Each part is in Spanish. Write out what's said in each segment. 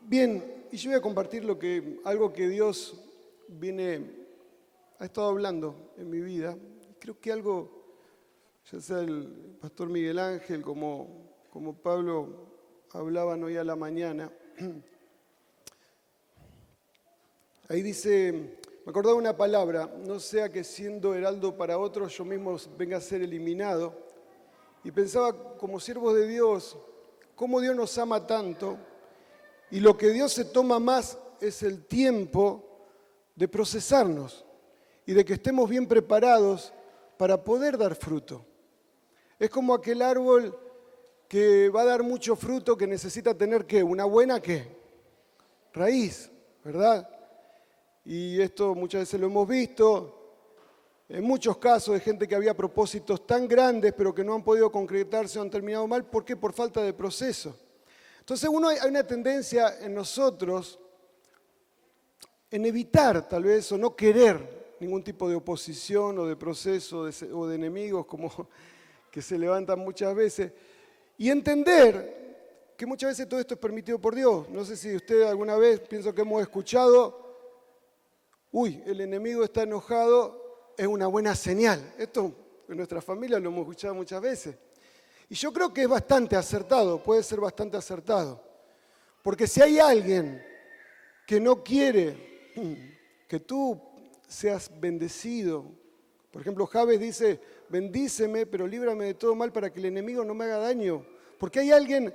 Bien, y yo voy a compartir algo que Dios ha estado hablando en mi vida. Creo que algo, ya sea el pastor Miguel Ángel, como Pablo hablaban hoy a la mañana. Ahí dice, me acordaba una palabra, no sea que siendo heraldo para otros yo mismo venga a ser eliminado. Y pensaba como siervos de Dios, cómo Dios nos ama tanto. Y lo que Dios se toma más es el tiempo de procesarnos y de que estemos bien preparados para poder dar fruto. Es como aquel árbol que va a dar mucho fruto que necesita tener ¿qué? Una buena ¿qué? Raíz, ¿verdad? Y esto muchas veces lo hemos visto. En muchos casos de gente que había propósitos tan grandes pero que no han podido concretarse o han terminado mal. ¿Por qué? Por falta de proceso. Entonces hay una tendencia en nosotros en evitar tal vez o no querer ningún tipo de oposición o de proceso o de enemigos como que se levantan muchas veces y entender que muchas veces todo esto es permitido por Dios. No sé si usted alguna vez, pienso que hemos escuchado, el enemigo está enojado, es una buena señal. Esto en nuestra familia lo hemos escuchado muchas veces. Y yo creo que es bastante acertado, puede ser bastante acertado. Porque si hay alguien que no quiere que tú seas bendecido, por ejemplo, Jabes dice, bendíceme, pero líbrame de todo mal para que el enemigo no me haga daño. Porque hay alguien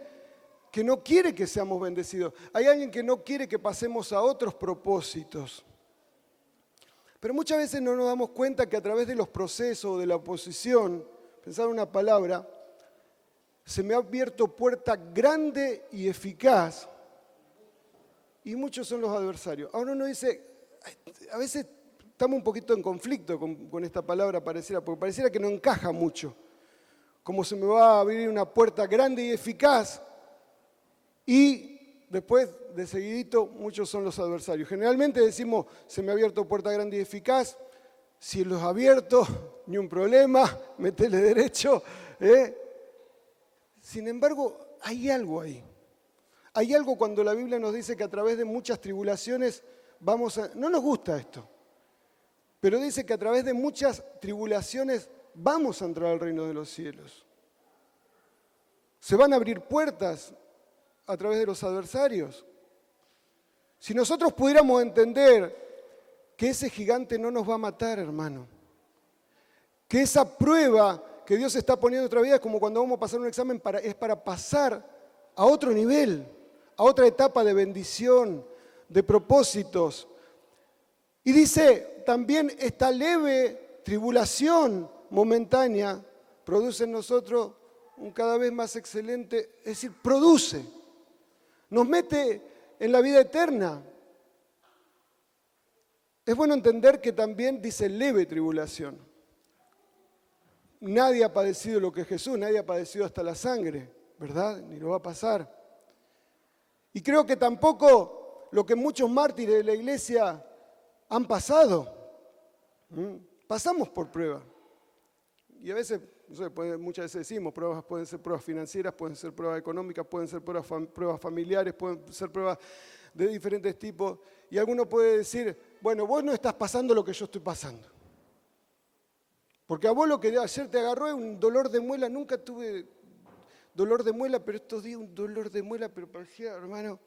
que no quiere que seamos bendecidos. Hay alguien que no quiere que pasemos a otros propósitos. Pero muchas veces no nos damos cuenta que a través de los procesos o de la oposición, pensar una palabra, se me ha abierto puerta grande y eficaz y muchos son los adversarios. Ahora uno dice, a veces estamos un poquito en conflicto con esta palabra, porque pareciera que no encaja mucho. Como se me va a abrir una puerta grande y eficaz y después de seguidito muchos son los adversarios. Generalmente decimos, se me ha abierto puerta grande y eficaz, si los ha abierto, ni un problema, métele derecho, Sin embargo, hay algo ahí. Hay algo cuando la Biblia nos dice que a través de muchas tribulaciones no nos gusta esto, pero dice que a través de muchas tribulaciones vamos a entrar al reino de los cielos. Se van a abrir puertas a través de los adversarios. Si nosotros pudiéramos entender que ese gigante no nos va a matar, hermano, que esa prueba que Dios está poniendo en nuestra vida es como cuando vamos a pasar un examen, es para pasar a otro nivel, a otra etapa de bendición, de propósitos. Y dice, también esta leve tribulación momentánea produce en nosotros un cada vez más excelente, es decir, nos mete en la vida eterna. Es bueno entender que también dice leve tribulación. Nadie ha padecido lo que Jesús, nadie ha padecido hasta la sangre, ¿verdad? Ni lo va a pasar. Y creo que tampoco lo que muchos mártires de la iglesia han pasado. Pasamos por pruebas. Y a veces, muchas veces decimos, pruebas pueden ser pruebas financieras, pueden ser pruebas económicas, pueden ser pruebas familiares, pueden ser pruebas de diferentes tipos. Y alguno puede decir, bueno, vos no estás pasando lo que yo estoy pasando. Porque a vos lo que ayer te agarró es un dolor de muela. Nunca tuve dolor de muela, pero estos días un dolor de muela, pero parecía, hermano.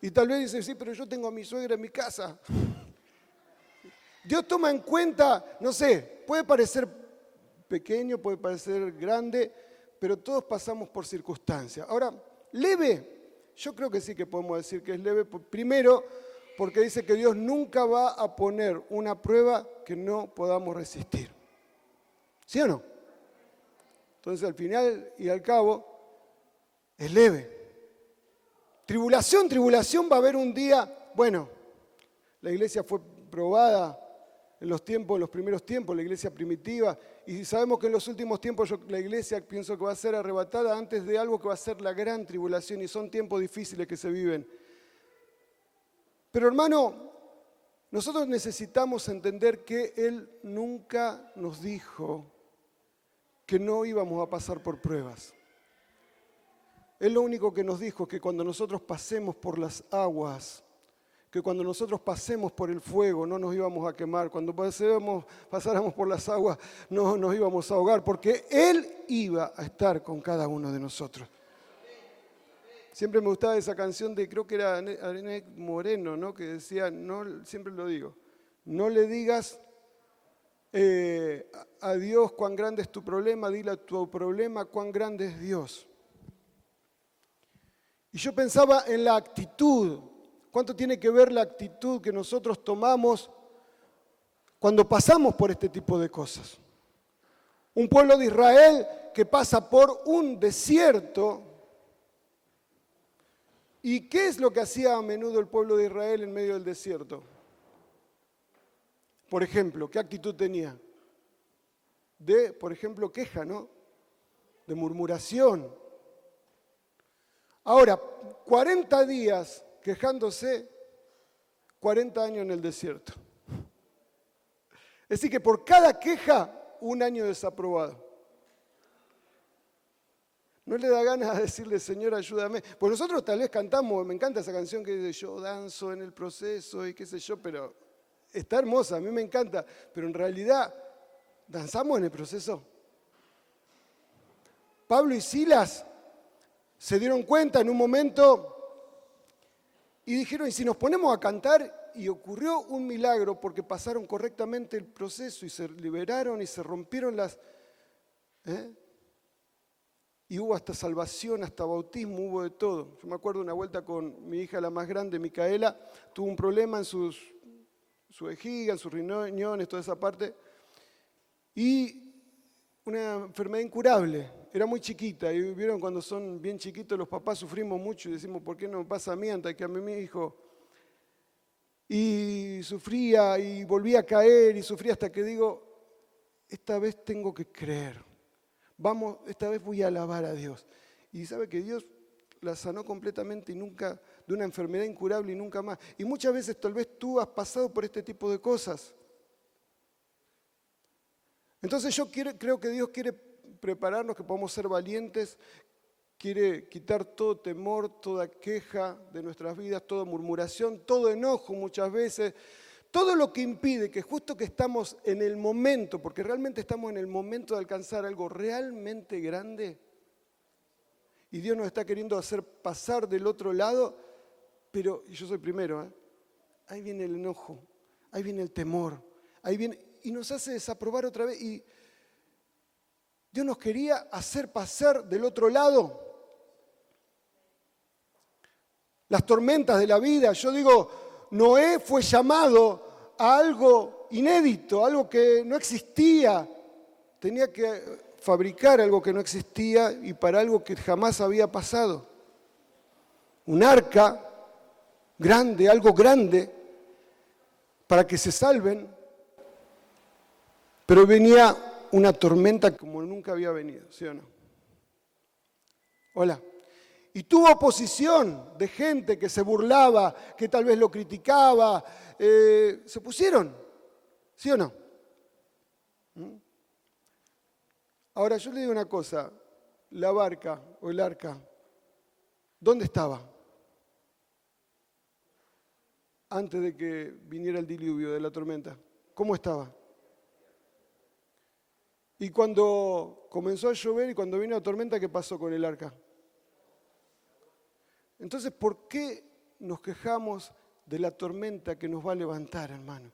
Y tal vez dice, sí, pero yo tengo a mi suegra en mi casa. Dios toma en cuenta, no sé, puede parecer pequeño, puede parecer grande, pero todos pasamos por circunstancias. Ahora, leve, yo creo que sí que podemos decir que es leve. Primero, porque dice que Dios nunca va a poner una prueba que no podamos resistir. ¿Sí o no? Entonces, al final y al cabo, es leve. Tribulación va a haber un día. Bueno, la iglesia fue probada en los primeros tiempos, la iglesia primitiva, y sabemos que en los últimos tiempos la iglesia pienso que va a ser arrebatada antes de algo que va a ser la gran tribulación, y son tiempos difíciles que se viven. Pero hermano, nosotros necesitamos entender que Él nunca nos dijo que no íbamos a pasar por pruebas. Él lo único que nos dijo es que cuando nosotros pasemos por las aguas, que cuando nosotros pasemos por el fuego no nos íbamos a quemar, cuando pasáramos por las aguas no nos íbamos a ahogar, porque Él iba a estar con cada uno de nosotros. Siempre me gustaba esa canción de, creo que era Anet Moreno, ¿no? Que decía, no, siempre lo digo, no le digas a Dios cuán grande es tu problema, dile a tu problema cuán grande es Dios. Y yo pensaba en la actitud. ¿Cuánto tiene que ver la actitud que nosotros tomamos cuando pasamos por este tipo de cosas? Un pueblo de Israel que pasa por un desierto. ¿Y qué es lo que hacía a menudo el pueblo de Israel en medio del desierto? Por ejemplo, ¿qué actitud tenía? De, por ejemplo, queja, ¿no? De murmuración. Ahora, 40 días quejándose, 40 años en el desierto. Es decir, que por cada queja, un año desaprobado. ¿No le da ganas de decirle, Señor, ayúdame? Pues nosotros tal vez cantamos, me encanta esa canción que dice, yo danzo en el proceso y qué sé yo, pero está hermosa, a mí me encanta, pero en realidad, ¿danzamos en el proceso? Pablo y Silas se dieron cuenta en un momento y dijeron, ¿y si nos ponemos a cantar? Y ocurrió un milagro porque pasaron correctamente el proceso y se liberaron y se rompieron las... Y hubo hasta salvación, hasta bautismo, hubo de todo. Yo me acuerdo una vuelta con mi hija, la más grande, Micaela, tuvo un problema en su vejiga, en sus riñones, toda esa parte, y una enfermedad incurable. Era muy chiquita, y vieron cuando son bien chiquitos los papás sufrimos mucho y decimos, ¿por qué no me pasa a mí antes que a mi hijo? Y sufría y volvía a caer y sufría hasta que digo, esta vez tengo que creer. Vamos, esta vez voy a alabar a Dios. Y sabe que Dios la sanó completamente y nunca, de una enfermedad incurable y nunca más. Y muchas veces tal vez tú has pasado por este tipo de cosas. Entonces yo creo que Dios quiere prepararnos, que podamos ser valientes, quiere quitar todo temor, toda queja de nuestras vidas, toda murmuración, todo enojo muchas veces, todo lo que impide que justo que estamos en el momento, porque realmente estamos en el momento de alcanzar algo realmente grande, y Dios nos está queriendo hacer pasar del otro lado, pero, y yo soy primero, ahí viene el enojo, ahí viene el temor, ahí viene, y nos hace desaprobar otra vez, y Dios nos quería hacer pasar del otro lado. Las tormentas de la vida, yo digo, Noé fue llamado a algo inédito, algo que no existía. Tenía que fabricar algo que no existía y para algo que jamás había pasado. Un arca grande, algo grande, para que se salven. Pero venía una tormenta como nunca había venido, ¿sí o no? Hola. Y tuvo oposición de gente que se burlaba, que tal vez lo criticaba. Se pusieron, ¿sí o no? Ahora yo le digo una cosa, la barca o el arca, ¿dónde estaba? Antes de que viniera el diluvio de la tormenta, ¿cómo estaba? Y cuando comenzó a llover y cuando vino la tormenta, ¿qué pasó con el arca? Entonces, ¿por qué nos quejamos de la tormenta que nos va a levantar, hermano?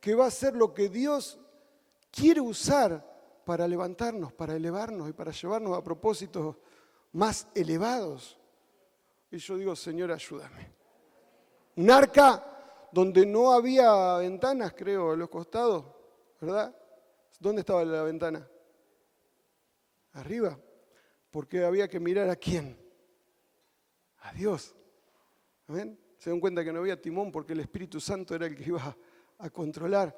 Que va a ser lo que Dios quiere usar para levantarnos, para elevarnos y para llevarnos a propósitos más elevados. Y yo digo, Señor, ayúdame. Un arca donde no había ventanas, creo, a los costados, ¿verdad? ¿Dónde estaba la ventana? Arriba, porque había que mirar a quién. A Dios. ¿Ven? Se dan cuenta que no había timón porque el Espíritu Santo era el que iba a controlar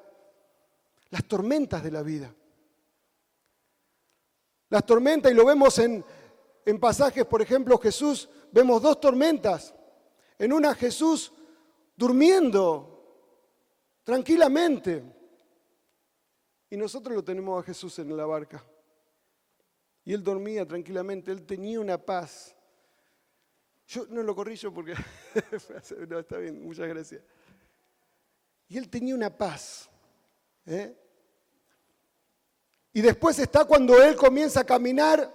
las tormentas de la vida. Las tormentas, y lo vemos en pasajes, por ejemplo, Jesús, vemos dos tormentas. En una Jesús durmiendo tranquilamente. Y nosotros lo tenemos a Jesús en la barca. Y Él dormía tranquilamente, Él tenía una paz. Yo no lo corrí porque... no, está bien, muchas gracias. Y él tenía una paz. Y después está cuando él comienza a caminar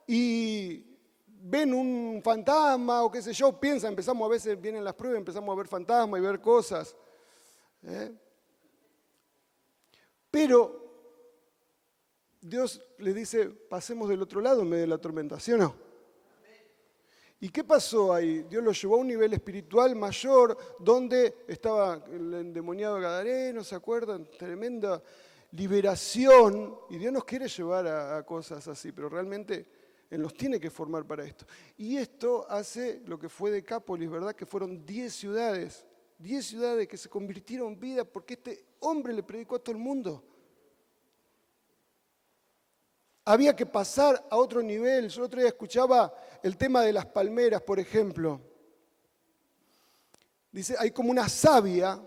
y ven un fantasma o qué sé yo, empezamos a veces, vienen las pruebas, empezamos a ver fantasmas y ver cosas. Pero Dios le dice, pasemos del otro lado en medio de la tormenta, ¿sí o no? ¿Y qué pasó ahí? Dios lo llevó a un nivel espiritual mayor, donde estaba el endemoniado gadareno, ¿se acuerdan? Tremenda liberación. Y Dios nos quiere llevar a cosas así, pero realmente Él nos tiene que formar para esto. Y esto hace lo que fue Decápolis, ¿verdad? Que fueron 10 ciudades que se convirtieron en vida porque este hombre le predicó a todo el mundo. Había que pasar a otro nivel. Yo el otro día escuchaba el tema de las palmeras, por ejemplo. Dice, hay como una savia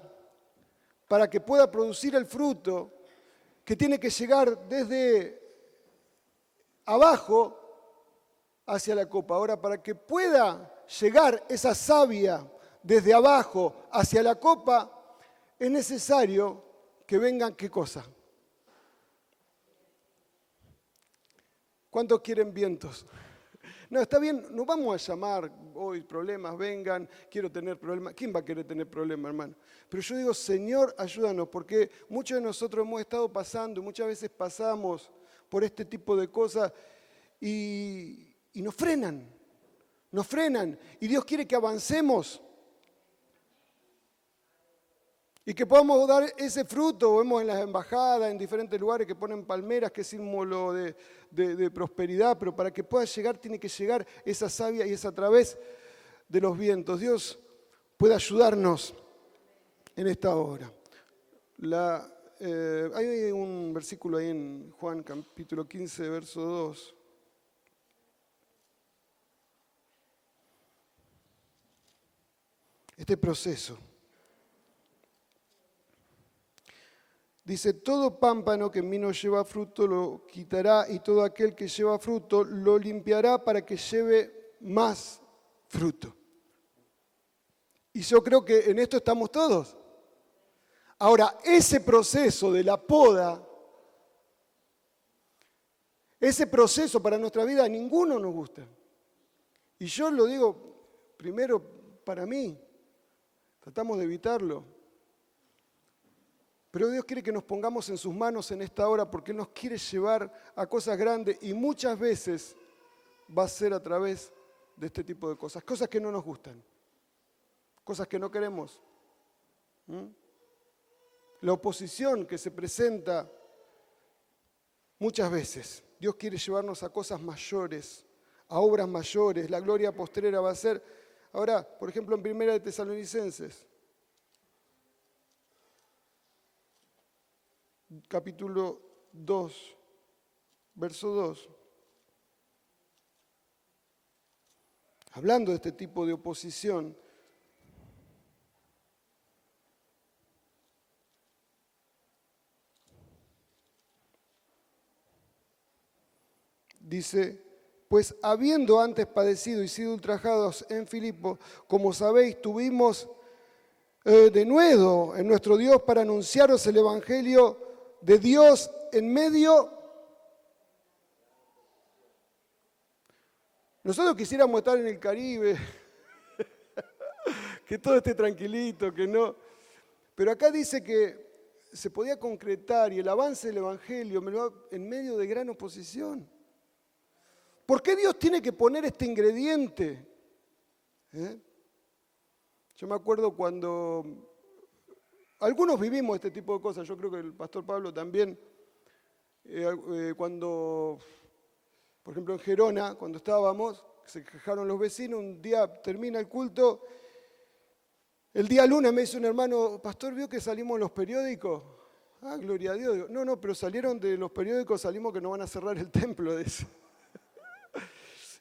para que pueda producir el fruto que tiene que llegar desde abajo hacia la copa. Ahora, para que pueda llegar esa savia desde abajo hacia la copa, es necesario que vengan, ¿qué cosa? ¿Cuántos quieren vientos? No, está bien, no vamos a llamar hoy problemas, vengan, quiero tener problemas. ¿Quién va a querer tener problemas, hermano? Pero yo digo, Señor, ayúdanos, porque muchos de nosotros hemos estado pasando y muchas veces pasamos por este tipo de cosas y nos frenan. Y Dios quiere que avancemos y que podamos dar ese fruto. Vemos en las embajadas, en diferentes lugares que ponen palmeras, que es símbolo de prosperidad, pero para que pueda llegar, tiene que llegar esa savia y es a través de los vientos. Dios puede ayudarnos en esta obra. Hay un versículo ahí en Juan capítulo 15, verso 2. Este proceso. Dice, todo pámpano que en mí no lleva fruto lo quitará y todo aquel que lleva fruto lo limpiará para que lleve más fruto. Y yo creo que en esto estamos todos. Ahora, ese proceso de la poda, ese proceso para nuestra vida a ninguno nos gusta. Y yo lo digo primero para mí, tratamos de evitarlo. Pero Dios quiere que nos pongamos en sus manos en esta hora porque Él nos quiere llevar a cosas grandes y muchas veces va a ser a través de este tipo de cosas. Cosas que no nos gustan, cosas que no queremos. La oposición que se presenta muchas veces. Dios quiere llevarnos a cosas mayores, a obras mayores. La gloria postrera va a ser, ahora, por ejemplo, en 1 de Tesalonicenses, capítulo 2, verso 2. Hablando de este tipo de oposición, dice, pues habiendo antes padecido y sido ultrajados en Filipo, como sabéis, tuvimos denuedo en nuestro Dios para anunciaros el Evangelio de Dios en medio. Nosotros quisiéramos estar en el Caribe, que todo esté tranquilito, que no. Pero acá dice que se podía concretar y el avance del Evangelio en medio de gran oposición. ¿Por qué Dios tiene que poner este ingrediente? Yo me acuerdo cuando algunos vivimos este tipo de cosas, yo creo que el pastor Pablo también, cuando, por ejemplo en Gerona, cuando estábamos, se quejaron los vecinos, un día termina el culto, el día lunes me dice un hermano, pastor, ¿vio que salimos en los periódicos? Ah, gloria a Dios. Digo, no, pero salieron de los periódicos, salimos que no van a cerrar el templo de eso.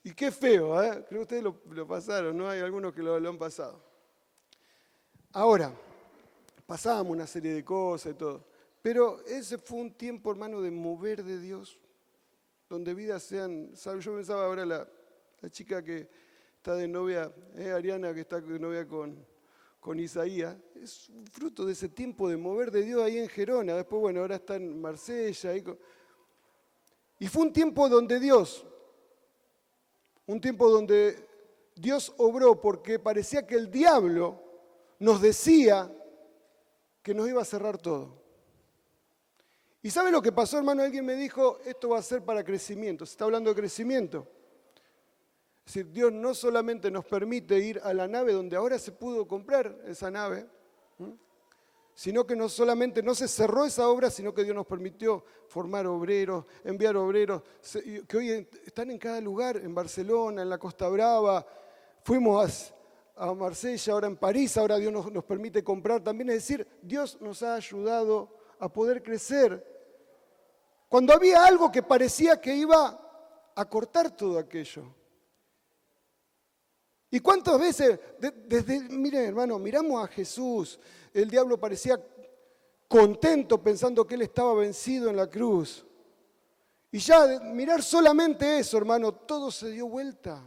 Y qué feo, ¿eh? Creo que ustedes lo pasaron, ¿no? Hay algunos que lo han pasado. Ahora, pasábamos una serie de cosas y todo. Pero ese fue un tiempo, hermano, de mover de Dios, donde vidas sean... Yo pensaba ahora la chica que está de novia, Ariana que está de novia con Isaías, es un fruto de ese tiempo de mover de Dios ahí en Gerona. Después, bueno, ahora está en Marsella. Y fue un tiempo donde Dios obró porque parecía que el diablo nos decía que nos iba a cerrar todo. ¿Y sabe lo que pasó, hermano? Alguien me dijo, esto va a ser para crecimiento. Se está hablando de crecimiento. Es decir, Dios no solamente nos permite ir a la nave donde ahora se pudo comprar esa nave, sino que no solamente no se cerró esa obra, sino que Dios nos permitió formar obreros, enviar obreros, que hoy están en cada lugar, en Barcelona, en la Costa Brava. Fuimos a Marsella, ahora en París, ahora Dios nos permite comprar también. Es decir, Dios nos ha ayudado a poder crecer. Cuando había algo que parecía que iba a cortar todo aquello. ¿Y cuántas veces, miren hermano, miramos a Jesús, el diablo parecía contento pensando que Él estaba vencido en la cruz. Y ya de mirar solamente eso, hermano, todo se dio vuelta.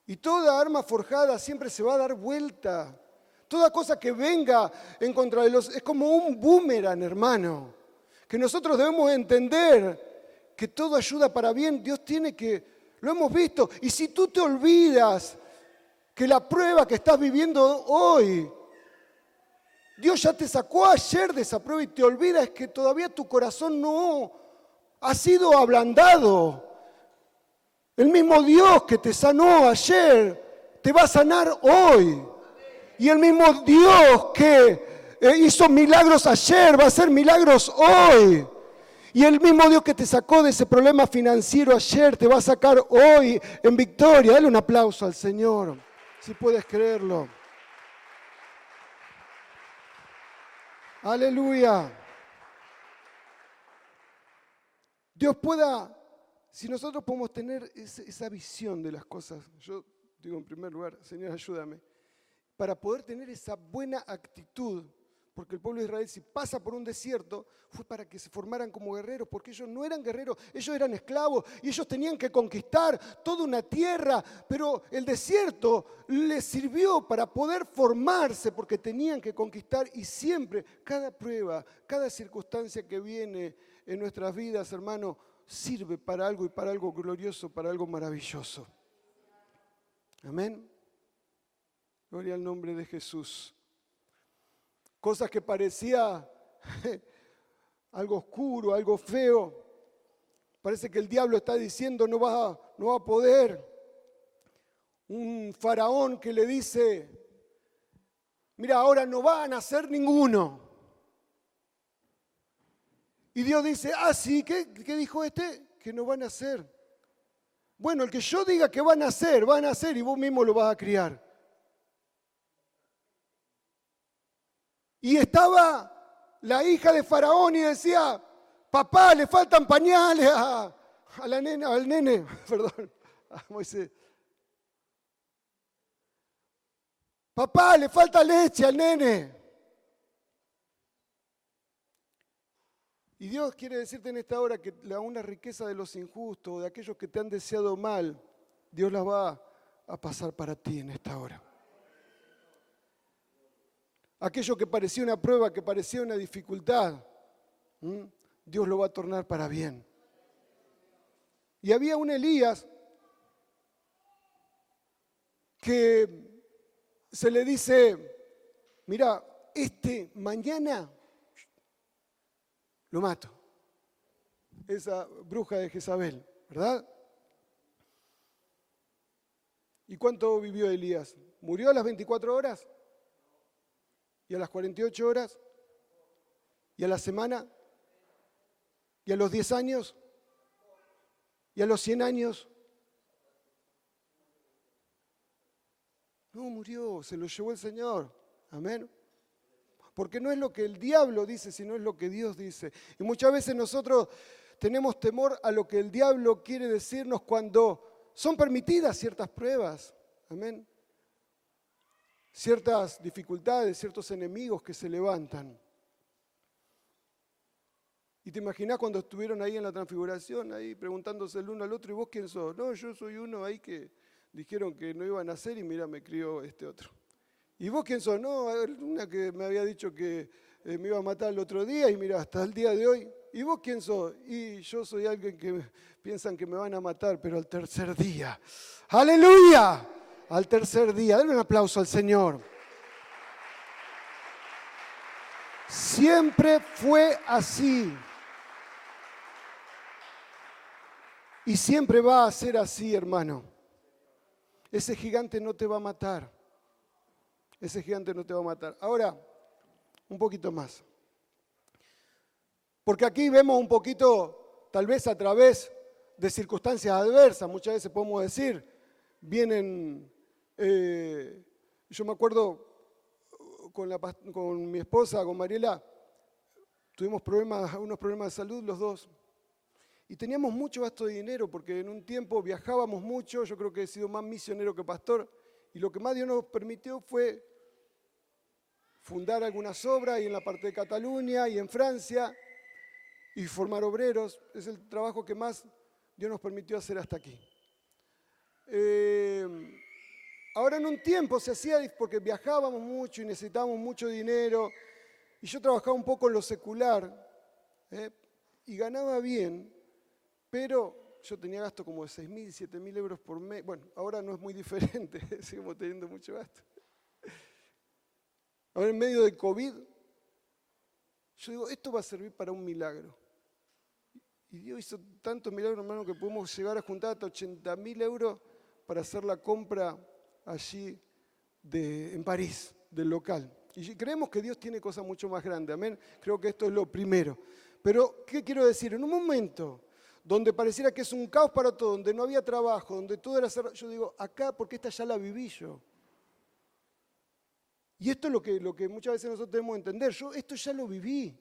Y toda arma forjada siempre se va a dar vuelta. Toda cosa que venga en contra de es como un boomerang, hermano. Que nosotros debemos entender que todo ayuda para bien. Dios tiene que, lo hemos visto. Y si tú te olvidas que la prueba que estás viviendo hoy, Dios ya te sacó ayer de esa prueba y te olvidas que todavía tu corazón no ha sido ablandado. El mismo Dios que te sanó ayer, te va a sanar hoy. Y el mismo Dios que hizo milagros ayer, va a hacer milagros hoy. Y el mismo Dios que te sacó de ese problema financiero ayer, te va a sacar hoy en victoria. Dale un aplauso al Señor, si puedes creerlo. Aleluya. Dios pueda, si nosotros podemos tener esa visión de las cosas, yo digo en primer lugar, Señor, ayúdame, para poder tener esa buena actitud, porque el pueblo de Israel si pasa por un desierto fue para que se formaran como guerreros, porque ellos no eran guerreros, ellos eran esclavos y ellos tenían que conquistar toda una tierra, pero el desierto les sirvió para poder formarse porque tenían que conquistar y siempre, cada prueba, cada circunstancia que viene en nuestras vidas, hermano, sirve para algo y para algo glorioso, para algo maravilloso. Amén. Gloria al nombre de Jesús. Cosas que parecía algo oscuro, algo feo. Parece que el diablo está diciendo no va a poder. Un faraón que le dice, mira, ahora no van a nacer ninguno. Y Dios dice, sí, ¿qué dijo este? Que no van a nacer. Bueno, el que yo diga que van a nacer y vos mismo lo vas a criar. Y estaba la hija de Faraón y decía, papá, le faltan pañales al nene, perdón, a Moisés. Papá, le falta leche al nene. Y Dios quiere decirte en esta hora que una riqueza de los injustos, de aquellos que te han deseado mal, Dios las va a pasar para ti en esta hora. Aquello que parecía una prueba, que parecía una dificultad, Dios lo va a tornar para bien. Y había un Elías que se le dice, mira, mañana lo mato. Esa bruja de Jezabel, ¿verdad? ¿Y cuánto vivió Elías? ¿Murió a las 24 horas? ¿Y a las 48 horas? ¿Y a la semana? ¿Y a los 10 años? ¿Y a los 100 años? No, murió, se lo llevó el Señor. Amén. Porque no es lo que el diablo dice, sino es lo que Dios dice. Y muchas veces nosotros tenemos temor a lo que el diablo quiere decirnos cuando son permitidas ciertas pruebas. Amén. Ciertas dificultades, ciertos enemigos que se levantan. Y te imaginás cuando estuvieron ahí en la transfiguración, ahí preguntándose el uno al otro, ¿y vos quién sos? No, yo soy uno ahí que dijeron que no iban a hacer y mira, me crió este otro. ¿Y vos quién sos? No, una que me había dicho que me iba a matar el otro día y mira, hasta el día de hoy. ¿Y vos quién sos? Y yo soy alguien que piensan que me van a matar, pero al tercer día. ¡Aleluya! Al tercer día. Dale un aplauso al Señor. Siempre fue así. Y siempre va a ser así, hermano. Ese gigante no te va a matar. Ese gigante no te va a matar. Ahora, un poquito más. Porque aquí vemos un poquito, tal vez a través de circunstancias adversas, muchas veces podemos decir, vienen, yo me acuerdo con mi esposa, con Mariela, tuvimos unos problemas de salud los dos. Y teníamos mucho gasto de dinero porque en un tiempo viajábamos mucho, yo creo que he sido más misionero que pastor, y lo que más Dios nos permitió fue fundar algunas obras y en la parte de Cataluña y en Francia y formar obreros. Es el trabajo que más Dios nos permitió hacer hasta aquí. Ahora en un tiempo se hacía porque viajábamos mucho y necesitábamos mucho dinero y yo trabajaba un poco en lo secular y ganaba bien, pero yo tenía gasto como de 6.000, 7.000 euros por mes. Bueno, ahora no es muy diferente, seguimos teniendo mucho gasto. Ahora en medio de COVID, yo digo, esto va a servir para un milagro. Y Dios hizo tantos milagros, hermano, que pudimos llegar a juntar hasta 80.000 euros para hacer la compra allí en París, del local. Y creemos que Dios tiene cosas mucho más grandes, amén. Creo que esto es lo primero. Pero, ¿qué quiero decir? En un momento donde pareciera que es un caos para todo, donde no había trabajo, donde todo era cerrado, yo digo, acá, porque esta ya la viví yo. Y esto es lo que muchas veces nosotros debemos entender. Yo esto ya lo viví.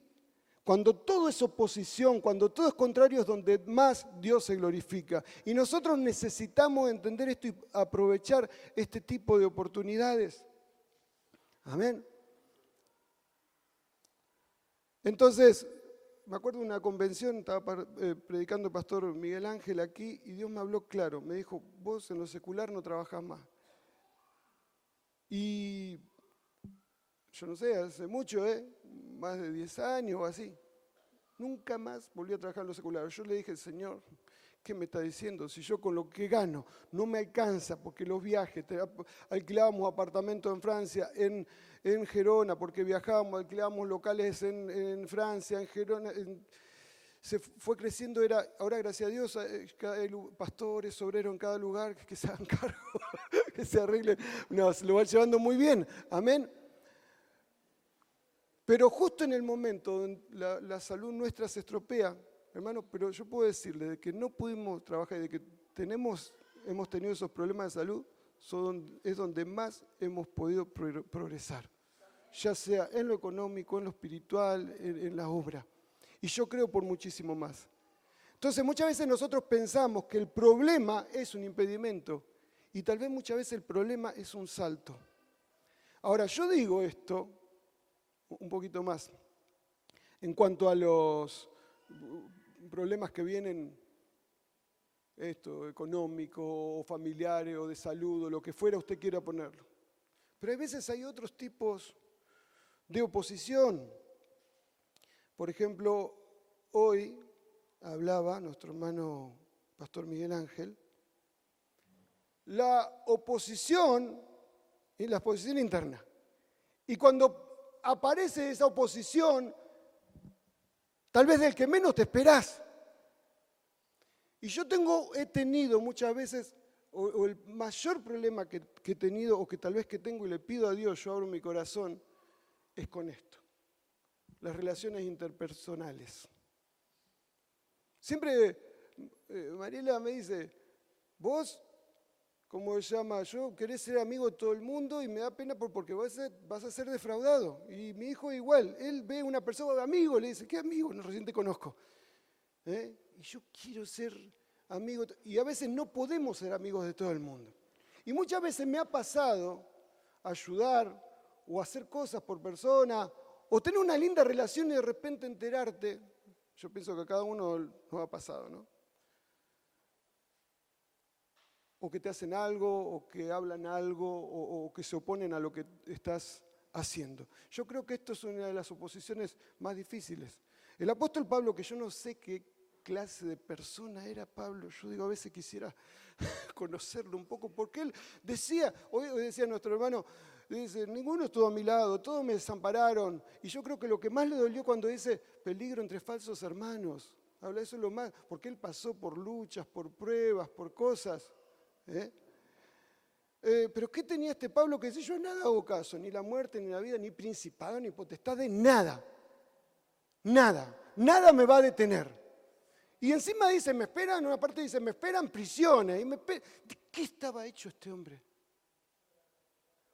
Cuando todo es oposición, cuando todo es contrario, es donde más Dios se glorifica. Y nosotros necesitamos entender esto y aprovechar este tipo de oportunidades. Amén. Entonces, me acuerdo de una convención, estaba predicando el pastor Miguel Ángel aquí, y Dios me habló claro. Me dijo, vos en lo secular no trabajás más. Y yo no sé, hace mucho, más de 10 años o así. Nunca más volví a trabajar en lo secular. Yo le dije, Señor, ¿qué me está diciendo? Si yo con lo que gano no me alcanza, porque los viajes, alquilábamos apartamentos en Francia, en Gerona, porque viajábamos, alquilábamos locales en Francia, en Gerona. Se fue creciendo, ahora gracias a Dios, hay pastores, obreros en cada lugar que se hagan cargo, que se arreglen. No, se lo van llevando muy bien. Amén. Pero justo en el momento donde la salud nuestra se estropea, hermano, pero yo puedo decirle de que no pudimos trabajar, de que hemos tenido esos problemas de salud, es donde más hemos podido progresar, ya sea en lo económico, en lo espiritual, en la obra. Y yo creo por muchísimo más. Entonces muchas veces nosotros pensamos que el problema es un impedimento y tal vez muchas veces el problema es un salto. Ahora yo digo esto un poquito más en cuanto a los problemas que vienen económicos o familiares o de salud o lo que fuera usted quiera ponerlo. Pero hay veces hay otros tipos de oposición. Por ejemplo, hoy hablaba nuestro hermano Pastor Miguel Ángel, la oposición y la oposición interna. Y cuando aparece esa oposición, tal vez del que menos te esperás. Y yo he tenido muchas veces, o el mayor problema que he tenido, o que tal vez que tengo y le pido a Dios, yo abro mi corazón, es con esto. Las relaciones interpersonales. Siempre Mariela me dice, vos, ¿cómo se llama? Yo querés ser amigo de todo el mundo y me da pena porque vas a ser defraudado. Y mi hijo igual, él ve a una persona, amigo, le dice, ¿qué amigo? No, recién te conozco. Y yo quiero ser amigo, y a veces no podemos ser amigos de todo el mundo. Y muchas veces me ha pasado ayudar o hacer cosas por persona, o tener una linda relación y de repente enterarte. Yo pienso que a cada uno nos ha pasado, ¿no? o que te hacen algo, o que hablan algo, o que se oponen a lo que estás haciendo. Yo creo que esto es una de las oposiciones más difíciles. El apóstol Pablo, que yo no sé qué clase de persona era Pablo, yo digo, a veces quisiera conocerlo un poco, porque él decía, hoy decía nuestro hermano, dice, ninguno estuvo a mi lado, todos me desampararon, y yo creo que lo que más le dolió cuando dice peligro entre falsos hermanos, habla eso es lo más, porque él pasó por luchas, por pruebas, por cosas, pero ¿qué tenía este Pablo que dice? Yo nada hago caso, ni la muerte, ni la vida, ni principado, ni potestad, de nada. Nada me va a detener. Y encima dice, me esperan, en una parte dice, me esperan prisiones. ¿De qué estaba hecho este hombre?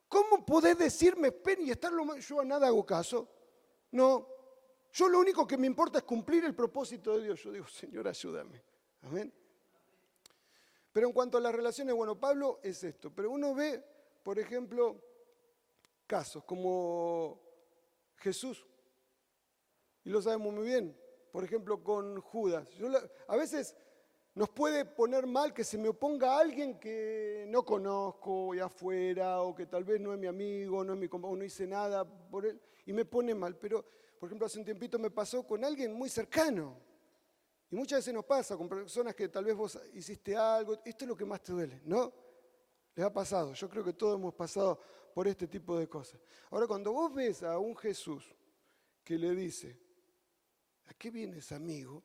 ¿Cómo podés decir, me esperan y estar yo a nada hago caso? No, yo lo único que me importa es cumplir el propósito de Dios. Yo digo, Señor, ayúdame. Amén. Pero en cuanto a las relaciones, bueno, Pablo es esto. Pero uno ve, por ejemplo, casos como Jesús. Y lo sabemos muy bien. Por ejemplo, con Judas. A veces nos puede poner mal que se me oponga a alguien que no conozco y afuera, o que tal vez no es mi amigo, no es mi compañero, no hice nada por él, y me pone mal. Pero, por ejemplo, hace un tiempito me pasó con alguien muy cercano. Y muchas veces nos pasa con personas que tal vez vos hiciste algo, esto es lo que más te duele, ¿no? Les ha pasado, yo creo que todos hemos pasado por este tipo de cosas. Ahora, cuando vos ves a un Jesús que le dice, ¿a qué vienes, amigo?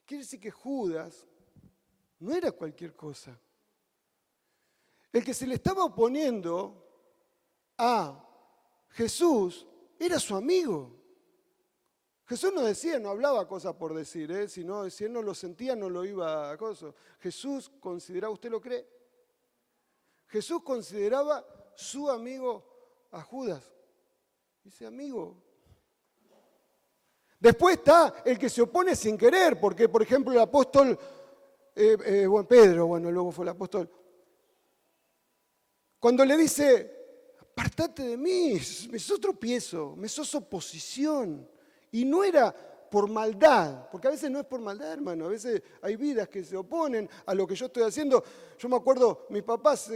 Quiere decir que Judas no era cualquier cosa. El que se le estaba oponiendo a Jesús era su amigo. Jesús no decía, no hablaba cosas por decir, sino si él no lo sentía, no lo iba a cosas. Jesús consideraba, ¿usted lo cree? Jesús consideraba su amigo a Judas. Dice, amigo. Después está el que se opone sin querer, porque, por ejemplo, el apóstol Pedro, luego fue el apóstol, cuando le dice, apartate de mí, me sos tropiezo, me sos oposición. Y no era por maldad, porque a veces no es por maldad, hermano, a veces hay vidas que se oponen a lo que yo estoy haciendo. Yo me acuerdo, mis papás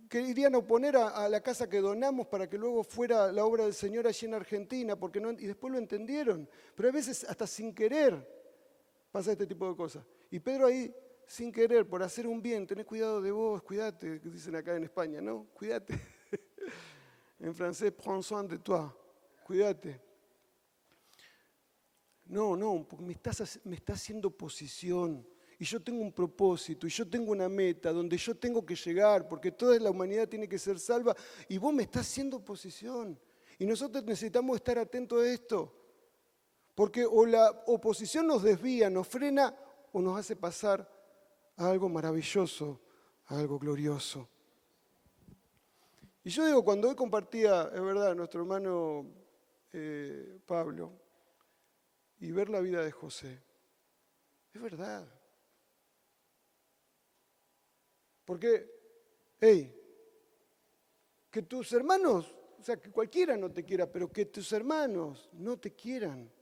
querían oponer a la casa que donamos para que luego fuera la obra del Señor allí en Argentina, y después lo entendieron. Pero a veces hasta sin querer pasa este tipo de cosas. Y Pedro ahí, sin querer, por hacer un bien, tenés cuidado de vos, cuídate, que dicen acá en España, ¿no? Cuídate. En francés, prends soin de toi, cuídate. No, porque me está haciendo oposición. Y yo tengo un propósito, y yo tengo una meta donde yo tengo que llegar, porque toda la humanidad tiene que ser salva, y vos me estás haciendo oposición. Y nosotros necesitamos estar atentos a esto, porque o la oposición nos desvía, nos frena, o nos hace pasar a algo maravilloso, a algo glorioso. Y yo digo, cuando hoy compartía, es verdad, nuestro hermano Pablo, y ver la vida de José, es verdad. Porque, que tus hermanos, o sea, que cualquiera no te quiera, pero que tus hermanos no te quieran.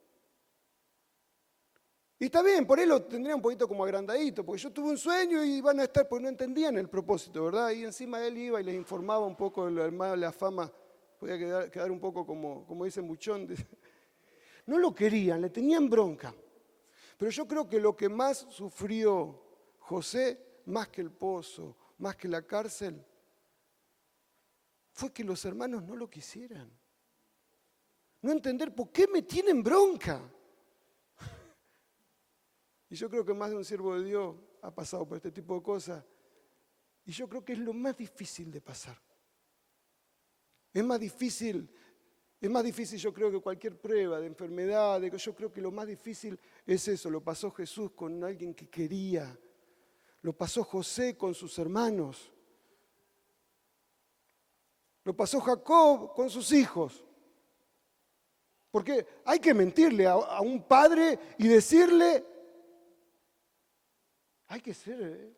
Y está bien, por él lo tendría un poquito como agrandadito, porque yo tuve un sueño y van a estar, porque no entendían el propósito, ¿verdad? Y encima él iba y les informaba un poco de la fama, podía quedar un poco como dice Muchón. No lo querían, le tenían bronca. Pero yo creo que lo que más sufrió José, más que el pozo, más que la cárcel, fue que los hermanos no lo quisieran. No entender por qué me tienen bronca. Y yo creo que más de un siervo de Dios ha pasado por este tipo de cosas. Y yo creo que es lo más difícil de pasar. Es más difícil yo creo que cualquier prueba de enfermedad, yo creo que lo más difícil es eso. Lo pasó Jesús con alguien que quería. Lo pasó José con sus hermanos. Lo pasó Jacob con sus hijos. Porque hay que mentirle a un padre y decirle, hay que ser,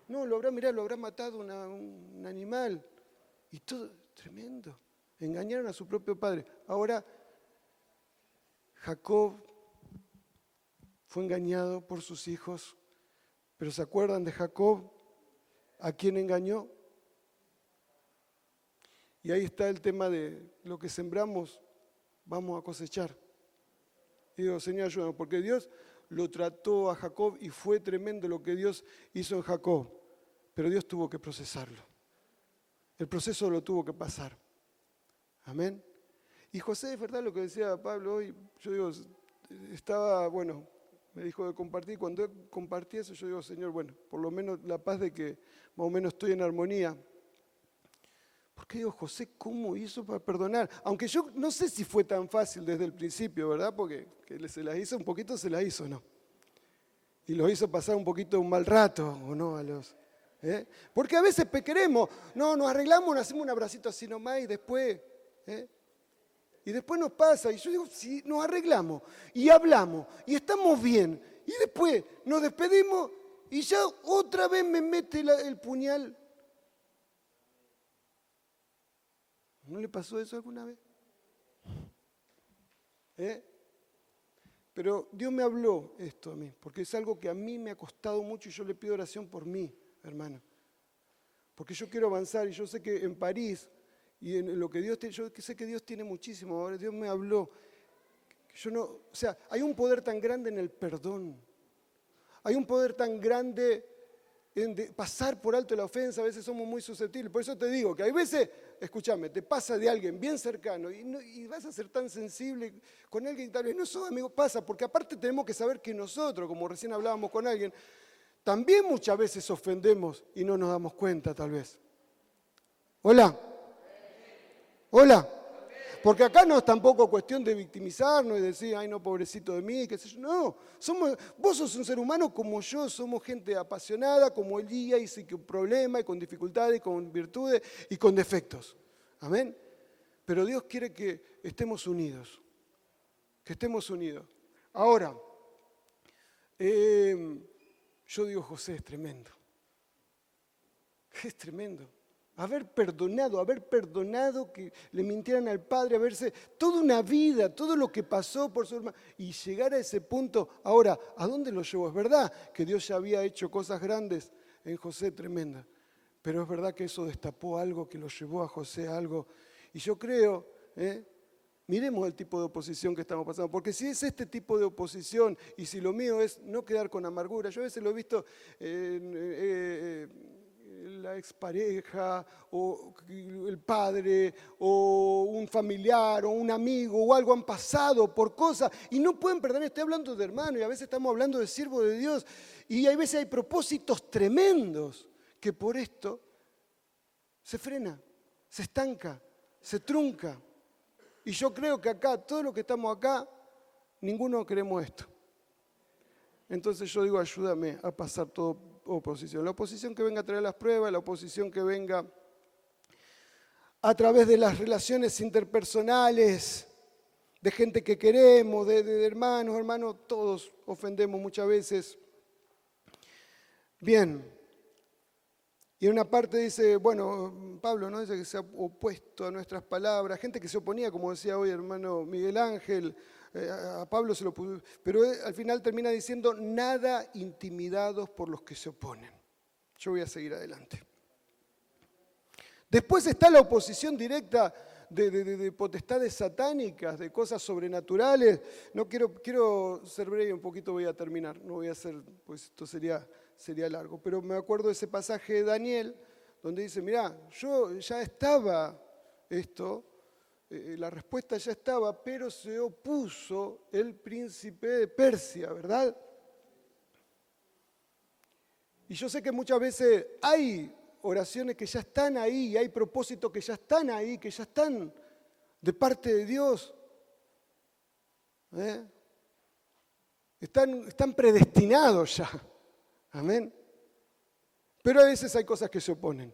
no, lo habrá matado un animal. Y todo, tremendo. Engañaron a su propio padre. Ahora, Jacob fue engañado por sus hijos, pero ¿se acuerdan de Jacob? ¿A quién engañó? Y ahí está el tema de lo que sembramos, vamos a cosechar. Y digo, Señor, ayúdame, porque Dios lo trató a Jacob y fue tremendo lo que Dios hizo en Jacob, pero Dios tuvo que procesarlo. El proceso lo tuvo que pasar. Amén. Y José, es verdad lo que decía Pablo hoy, yo digo, estaba, bueno, me dijo de compartir, cuando compartí eso yo digo, Señor, bueno, por lo menos la paz de que más o menos estoy en armonía. Porque digo, José, ¿cómo hizo para perdonar? Aunque yo no sé si fue tan fácil desde el principio, ¿verdad? Porque que se las hizo un poquito, se las hizo, ¿no? Y los hizo pasar un poquito un mal rato, ¿o no? Porque a veces queremos, no, nos arreglamos, nos hacemos un abracito así nomás y después, y después nos pasa. Y yo digo, si nos arreglamos y hablamos y estamos bien, y después nos despedimos y ya otra vez me mete el puñal. ¿No le pasó eso alguna vez? Pero Dios me habló esto a mí, porque es algo que a mí me ha costado mucho y yo le pido oración por mí, hermano. Porque yo quiero avanzar y yo sé que en París y en lo que Dios tiene, yo sé que Dios tiene muchísimo. Ahora Dios me habló. Hay un poder tan grande en el perdón. Hay un poder tan grande en pasar por alto la ofensa. A veces somos muy susceptibles. Por eso te digo que hay veces, escúchame, te pasa de alguien bien cercano y vas a ser tan sensible con alguien que tal vez no sos amigo. Pasa, porque aparte tenemos que saber que nosotros, como recién hablábamos con alguien, también muchas veces ofendemos y no nos damos cuenta tal vez. Hola. Hola. Porque acá no es tampoco cuestión de victimizarnos y decir, ay no, pobrecito de mí, qué sé yo. No, vos sos un ser humano como yo, somos gente apasionada, como Elías, y con problemas, y con dificultades, y con virtudes, y con defectos. Amén. Pero Dios quiere que estemos unidos. Que estemos unidos. Ahora, yo digo, José es tremendo. Es tremendo. Haber perdonado que le mintieran al padre, haberse toda una vida, todo lo que pasó por su hermano, y llegar a ese punto. Ahora, ¿a dónde lo llevó? Es verdad que Dios ya había hecho cosas grandes en José, tremendas, pero es verdad que eso destapó algo que lo llevó a José a algo. Y yo creo, miremos el tipo de oposición que estamos pasando, porque si es este tipo de oposición y si lo mío es no quedar con amargura, yo a veces lo he visto la expareja o el padre o un familiar o un amigo o algo han pasado por cosas y no pueden perdonar. Estoy hablando de hermano y a veces estamos hablando de siervo de Dios y a veces hay propósitos tremendos que por esto se frena, se estanca, se trunca. Y yo creo que acá, todos los que estamos acá, ninguno queremos esto. Entonces yo digo, ayúdame a pasar toda oposición. La oposición que venga a traer las pruebas, la oposición que venga a través de las relaciones interpersonales, de gente que queremos, de hermanos, todos ofendemos muchas veces. Bien. Y en una parte dice, bueno, Pablo, ¿no? Dice que se ha opuesto a nuestras palabras, gente que se oponía, como decía hoy el hermano Miguel Ángel, a Pablo se lo puso, pero al final termina diciendo, nada intimidados por los que se oponen. Yo voy a seguir adelante. Después está la oposición directa de potestades satánicas, de cosas sobrenaturales. No quiero ser breve, un poquito voy a terminar, no voy a hacer, pues esto sería largo, pero me acuerdo de ese pasaje de Daniel, donde dice, mirá, yo ya estaba esto, la respuesta ya estaba, pero se opuso el príncipe de Persia, ¿verdad? Y yo sé que muchas veces hay oraciones que ya están ahí, y hay propósitos que ya están ahí, que ya están de parte de Dios. Están predestinados ya. Amén. Pero a veces hay cosas que se oponen.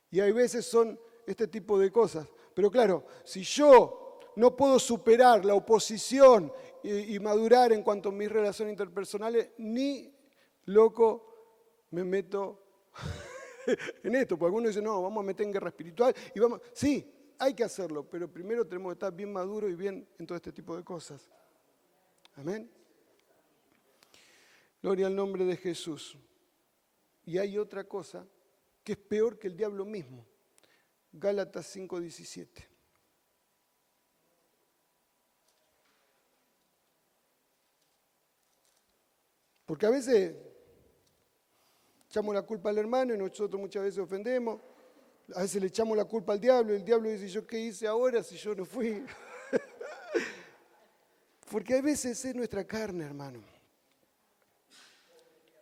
Y hay veces son este tipo de cosas. Pero claro, si yo no puedo superar la oposición y madurar en cuanto a mis relaciones interpersonales, ni loco me meto en esto. Porque algunos dicen, no, vamos a meter en guerra espiritual. Y vamos. Sí, hay que hacerlo, pero primero tenemos que estar bien maduros y bien en todo este tipo de cosas. Amén. Gloria al nombre de Jesús. Y hay otra cosa que es peor que el diablo mismo. Gálatas 5:17. Porque a veces echamos la culpa al hermano y nosotros muchas veces ofendemos. A veces le echamos la culpa al diablo y el diablo dice, ¿yo qué hice ahora si yo no fui? Porque a veces es nuestra carne, hermano.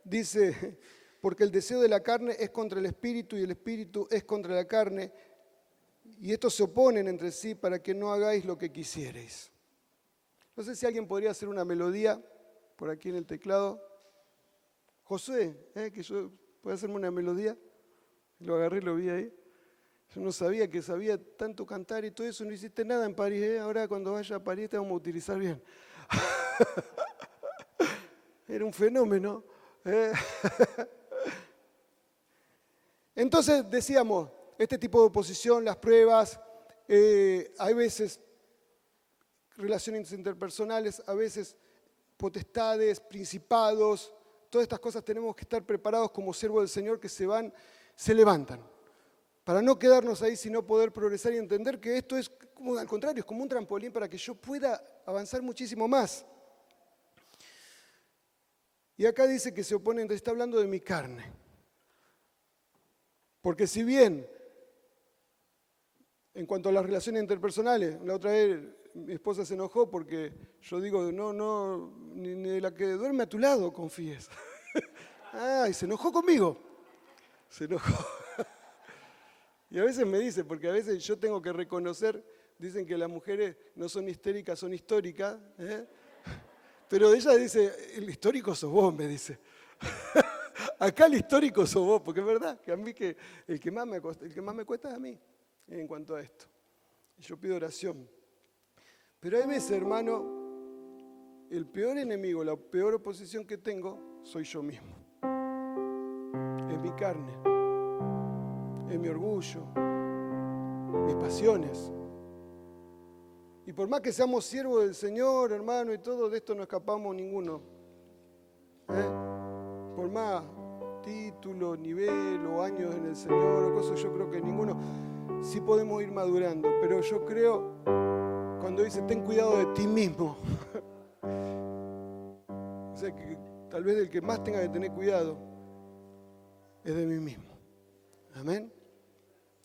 Dice, porque el deseo de la carne es contra el espíritu y el espíritu es contra la carne, y estos se oponen entre sí para que no hagáis lo que quisierais. No sé si alguien podría hacer una melodía por aquí en el teclado. Josué, que yo pueda hacerme una melodía. Lo agarré y lo vi ahí. Yo no sabía que sabía tanto cantar y todo eso. No hiciste nada en París. Ahora cuando vaya a París te vamos a utilizar bien. Era un fenómeno. Entonces decíamos, este tipo de oposición, las pruebas, hay veces relaciones interpersonales, a veces potestades, principados, todas estas cosas tenemos que estar preparados como siervos del Señor que se levantan, para no quedarnos ahí, sino poder progresar y entender que esto es, como, al contrario, es como un trampolín para que yo pueda avanzar muchísimo más. Y acá dice que se oponen, está hablando de mi carne. Porque si bien, en cuanto a las relaciones interpersonales, la otra vez mi esposa se enojó porque yo digo, no, ni de la que duerme a tu lado confíes. Y se enojó conmigo. Se enojó. Y a veces me dice, porque a veces yo tengo que reconocer, dicen que las mujeres no son histéricas, son históricas, pero ella dice, el histórico sos vos, me dice. Acá el histórico sos vos, porque es verdad que a mí el que más me cuesta es a mí, en cuanto a esto. Y yo pido oración. Pero hay veces, hermano, el peor enemigo, la peor oposición que tengo, soy yo mismo. Es mi carne, es mi orgullo, mis pasiones. Y por más que seamos siervos del Señor, hermano, y todo, de esto no escapamos ninguno. Por más título, nivel o años en el Señor o cosas, yo creo que ninguno. Sí podemos ir madurando, pero yo creo, cuando dice, ten cuidado de ti mismo. O sea, que tal vez el que más tenga que tener cuidado es de mí mismo. Amén.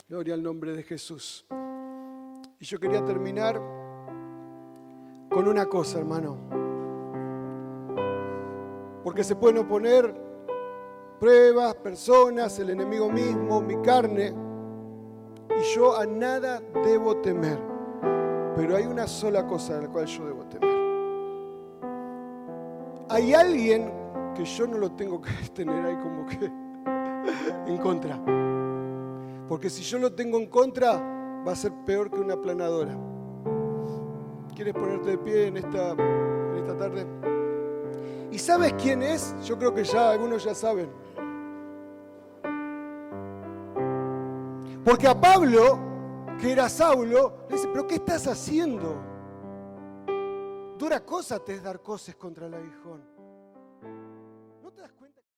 Gloria al nombre de Jesús. Y yo quería terminar con una cosa, hermano. Porque se pueden oponer pruebas, personas, el enemigo mismo, mi carne. Y yo a nada debo temer. Pero hay una sola cosa a la cual yo debo temer. Hay alguien que yo no lo tengo que tener ahí como que en contra. Porque si yo lo tengo en contra, va a ser peor que una aplanadora. ¿Quieres ponerte de pie en esta tarde? ¿Y sabes quién es? Yo creo que ya algunos ya saben. Porque a Pablo, que era Saulo, le dice, ¿pero qué estás haciendo? Dura cosa te es dar cosas contra el aguijón.